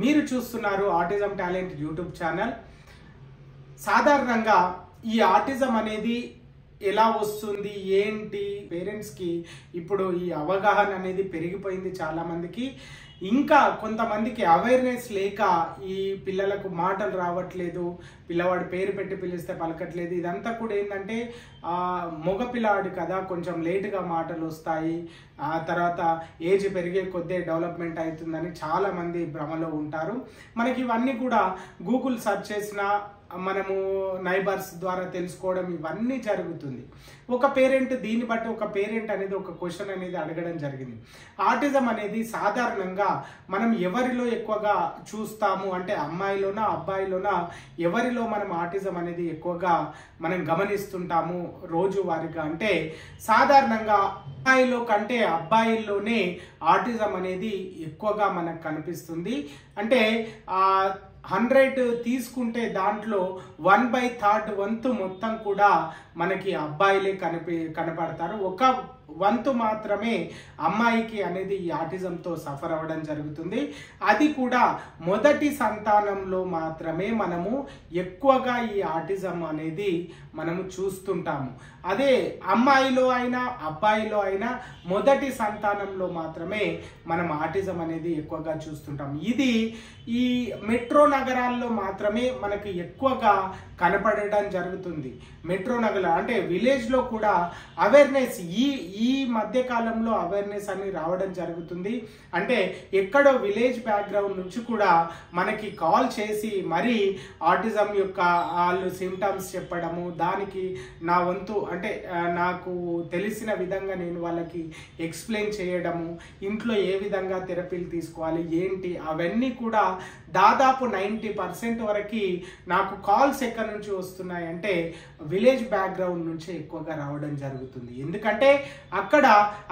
మీరు చూస్తున్నారు autism talent YouTube channel. సాధారణంగా ఈ ఆటిజం అనేది ఎలా వస్తుంది ఏంటి పేరెంట్స్కి ఇప్పుడు ఈ అవగాహన అనేది పెరిగిపోయింది చాలా మందికి. ఇంకా కొంతమందికి అవేర్నెస్ లేక ఈ పిల్లలకు మాటలు రావట్లేదు, పిల్లవాడు పేరు పెట్టి పిలిస్తే పలకట్లేదు. ఇదంతా కూడా ఏంటంటే మగ పిల్లాడు కదా, కొంచెం లేటుగా మాటలు వస్తాయి, ఆ తర్వాత ఏజ్ పెరిగే కొద్దే డెవలప్మెంట్ అవుతుందని చాలామంది భ్రమలో ఉంటారు. మనకి ఇవన్నీ కూడా గూగుల్ సెర్చ్ చేసినా మనము నైబర్స్ ద్వారా తెలుసుకోవడం ఇవన్నీ జరుగుతుంది. ఒక పేరెంట్ దీన్ని బట్టి ఒక పేరెంట్ అనేది ఒక క్వశ్చన్ అనేది అడగడం జరిగింది. ఆటిజం అనేది సాధారణంగా మనం ఎవరిలో ఎక్కువగా చూస్తాము అంటే అమ్మాయిలోనా అబ్బాయిలోనా ఎవరిలో మనం ఆటిజం అనేది ఎక్కువగా మనం గమనిస్తుంటాము రోజువారీగా అంటే సాధారణంగా అమ్మాయిలో కంటే అబ్బాయిల్లోనే ఆటిజం అనేది ఎక్కువగా మనకు కనిపిస్తుంది. అంటే 100 తీసుకుంటే దాంట్లో 1/3 వంతు మొత్తం కూడా మనకి అబ్బాయిలే కనపడతారు. ఒక వంతు మాత్రమే అమ్మాయికి అనేది ఈ ఆటిజంతో సఫర్ అవ్వడం జరుగుతుంది. అది కూడా మొదటి సంతానంలో మాత్రమే మనము ఎక్కువగా ఈ ఆటిజం అనేది మనము చూస్తుంటాము. అదే అమ్మాయిలో అయినా అబ్బాయిలో అయినా మొదటి సంతానంలో మాత్రమే మనం ఆటిజం అనేది ఎక్కువగా చూస్తుంటాం. ఇది ఈ మెట్రో నగరాల్లో మాత్రమే మనకు ఎక్కువగా కనపడడం జరుగుతుంది. మెట్రో నగరాలు అంటే విలేజ్లో కూడా అవేర్నెస్ ఈ మధ్య కాలంలో అవేర్నెస్ అని రావడం జరుగుతుంది. అంటే ఎక్కడో విలేజ్ బ్యాక్గ్రౌండ్ నుంచి కూడా మనకి కాల్ చేసి మరి ఆటిజం యొక్క వాళ్ళు సిమ్టమ్స్ చెప్పడము, దానికి నా వంతు అంటే నాకు తెలిసిన విధంగా నేను వాళ్ళకి ఎక్స్ప్లెయిన్ చేయడము, ఇంట్లో ఏ విధంగా థెరపీలు తీసుకోవాలి ఏంటి అవన్నీ కూడా దాదాపు 90% వరకు నాకు కాల్స్ ఎక్కడి నుంచి వస్తున్నాయంటే విలేజ్ బ్యాక్గ్రౌండ్ నుంచి ఎక్కువగా రావడం జరుగుతుంది. ఎందుకంటే అక్కడ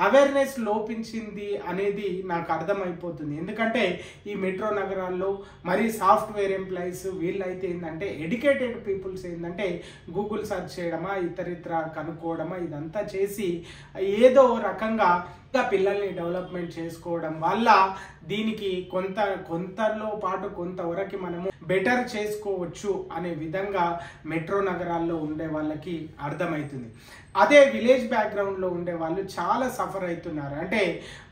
అవేర్నెస్ లోపించింది అనేది నాకు అర్థమైపోతుంది. ఎందుకంటే ఈ మెట్రో నగరాల్లో మరి సాఫ్ట్వేర్ ఎంప్లాయీస్ వీళ్ళైతే ఏంటంటే ఎడ్యుకేటెడ్ పీపుల్స్ ఏంటంటే గూగుల్ సెర్చ్ చేయడమా ఇతరితర కనుక్కోవడమా ఇదంతా చేసి ఏదో రకంగా పిల్లల్ని డెవలప్మెంట్ చేసుకోవడం వల్ల దీనికి కొంతలో పాటు కొంతవరకు మనము బెటర్ చేసుకోవచ్చు అనే విధంగా మెట్రో నగరాల్లో ఉండే వాళ్ళకి అర్థమవుతుంది. అదే విలేజ్ బ్యాక్గ్రౌండ్లో ఉండే వాళ్ళు చాలా సఫర్ అవుతున్నారు. అంటే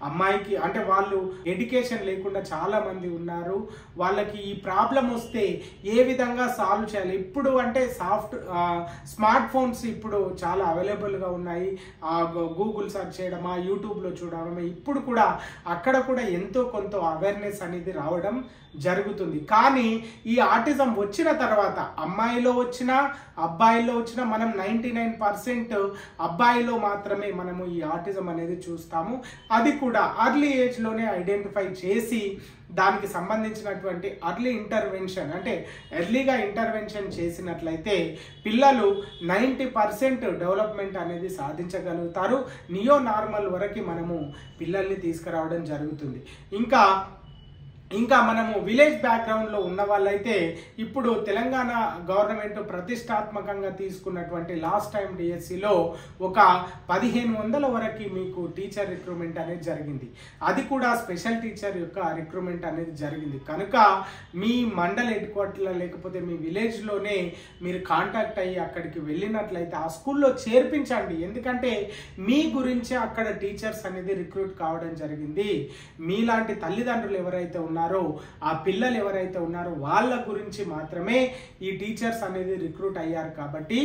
అమ్మాయికి అంటే వాళ్ళు ఎడ్యుకేషన్ లేకుండా చాలా మంది ఉన్నారు. వాళ్ళకి ఈ ప్రాబ్లం వస్తే ఏ విధంగా సాల్వ్ చేయాలి. ఇప్పుడు అంటే స్మార్ట్ ఫోన్స్ ఇప్పుడు చాలా అవైలబుల్గా ఉన్నాయి. గూగుల్ సెర్చ్ చేయడమా యూట్యూబ్లో చూడడమా ఇప్పుడు కూడా అక్కడ కూడా ఎంతో కొంత అవేర్నెస్ అనేది రావడం జరుగుతుంది. కానీ ఈ ఆటిజం వచ్చిన తర్వాత అమ్మాయిలో వచ్చినా అబ్బాయిలో వచ్చినా మనం 99% అబ్బాయిలో మాత్రమే మనము ఈ ఆటిజం అనేది చూస్తాము. అది కూడా అర్లీ ఏజ్లోనే ఐడెంటిఫై చేసి దానికి సంబంధించినటువంటి అర్లీ ఇంటర్వెన్షన్ అంటే ఎర్లీగా ఇంటర్వెన్షన్ చేసినట్లయితే పిల్లలు 90% డెవలప్మెంట్ అనేది సాధించగలుగుతారు. నియో నార్మల్ వరకు మనము పిల్లల్ని తీసుకురావడం జరుగుతుంది. ఇంకా మనము విలేజ్ బ్యాక్గ్రౌండ్లో ఉన్న వాళ్ళైతే ఇప్పుడు తెలంగాణ గవర్నమెంట్ ప్రతిష్టాత్మకంగా తీసుకున్నటువంటి లాస్ట్ టైం డిఎస్సిలో ఒక 1500 వరకు మీకు టీచర్ రిక్రూట్మెంట్ అనేది జరిగింది. అది కూడా స్పెషల్ టీచర్ యొక్క రిక్రూట్మెంట్ అనేది జరిగింది. కనుక మీ మండల్ హెడ్ క్వార్టర్లో లేకపోతే మీ విలేజ్లోనే మీరు కాంటాక్ట్ అయ్యి అక్కడికి వెళ్ళినట్లయితే ఆ స్కూల్లో చేర్పించండి. ఎందుకంటే మీ గురించి అక్కడ టీచర్స్ అనేది రిక్రూట్ కావడం జరిగింది. మీలాంటి తల్లిదండ్రులు ఎవరైతే ఉన్నారో ఆ పిల్లలు ఎవరైతే ఉన్నారో వాళ్ళ గురించి మాత్రమే ఈ టీచర్స్ అనేది రిక్రూట్ అయ్యారు. కాబట్టి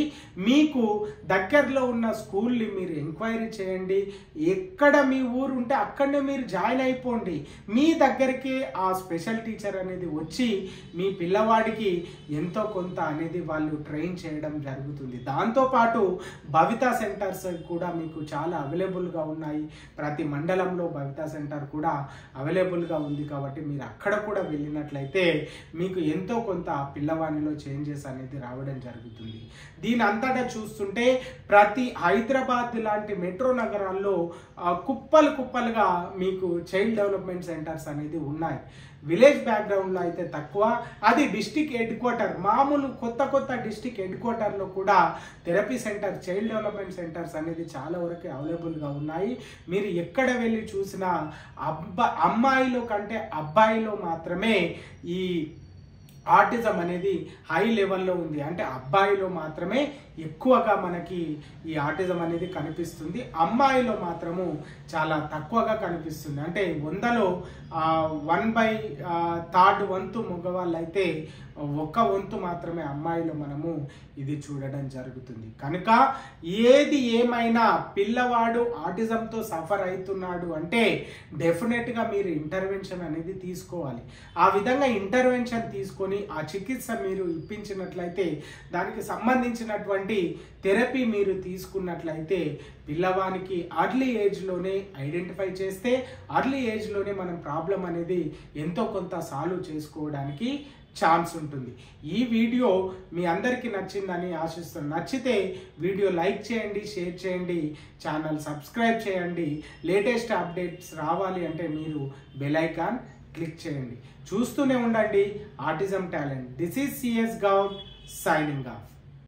మీకు దగ్గరలో ఉన్న స్కూల్ని మీరు ఎంక్వైరీ చేయండి. ఎక్కడ మీ ఊరు ఉంటే అక్కడనే మీరు జాయిన్ అయిపోండి. మీ దగ్గరికి ఆ స్పెషల్ టీచర్ అనేది వచ్చి మీ పిల్లవాడికి ఎంతో కొంత అనేది వాళ్ళు ట్రైన్ చేయడం జరుగుతుంది. దాంతోపాటు భవితా సెంటర్స్ కూడా మీకు చాలా అవైలబుల్గా ఉన్నాయి. ప్రతి మండలంలో భవితా సెంటర్ కూడా అవైలబుల్గా ఉంది. కాబట్టి మీరు అక్కడ కూడా వెళ్ళినట్లయితే మీకు ఎంతో కొంత పిల్లవాడిలో చేంజెస్ అనేది రావడం జరుగుతుంది. దీని అంతటా చూస్తుంటే ప్రతి హైదరాబాద్ లాంటి మెట్రో నగరాల్లో కుప్పలుగా మీకు చైల్డ్ డెవలప్మెంట్ సెంటర్స్ అనేది ఉన్నాయి. విలేజ్ బ్యాక్గ్రౌండ్లో అయితే తక్కువ. అది డిస్టిక్ హెడ్ క్వార్టర్, మామూలు కొత్త డిస్టిక్ హెడ్ క్వార్టర్లో కూడా therapy centre, child development centres అనేది చాలా వరకు అవైలబుల్గా ఉన్నాయి. మీరు ఎక్కడ వెళ్ళి చూసినా అమ్మాయిలో కంటే అబ్బాయిలో మాత్రమే ఈ ఆటిజం అనేది హై లెవెల్లో ఉంది. అంటే అబ్బాయిలో మాత్రమే ఎక్కువగా మనకి ఈ ఆటిజం అనేది కనిపిస్తుంది, అమ్మాయిలో మాత్రము చాలా తక్కువగా కనిపిస్తుంది. అంటే 100లో 1/3 వంతు మగవాళ్ళు అయితే 1 వంతు మాత్రమే అమ్మాయిలో మనము ఇది చూడడం జరుగుతుంది. కనుక ఏది ఏమైనా పిల్లవాడు ఆటిజంతో సఫర్ అవుతున్నాడు అంటే డెఫినెట్గా మీరు ఇంటర్వెన్షన్ అనేది తీసుకోవాలి. ఆ విధంగా ఇంటర్వెన్షన్ తీసుకొని ఆ చికిత్స మీరు ఇప్పించినట్లయితే, దానికి సంబంధించినటువంటి థెరపీ మీరు తీసుకున్నట్లయితే పిల్లవానికి అర్లీ ఏజ్లోనే ఐడెంటిఫై చేస్తే అర్లీ ఏజ్లోనే మనం ప్రాబ్లం అనేది ఎంతో కొంత సాల్వ్ చేసుకోవడానికి ఛాన్స్ ఉంటుంది. ఈ వీడియో మీ అందరికీ నచ్చిందని ఆశిస్తున్నాను. నచ్చితే వీడియో లైక్ చేయండి, షేర్ చేయండి, ఛానల్ సబ్స్క్రైబ్ చేయండి. లేటెస్ట్ అప్డేట్స్ రావాలి అంటే మీరు బెల్ ఐకాన్ క్లిక్ చేయండి. చూస్తూనే ఉండండి autism talent. This is CS Goud signing off.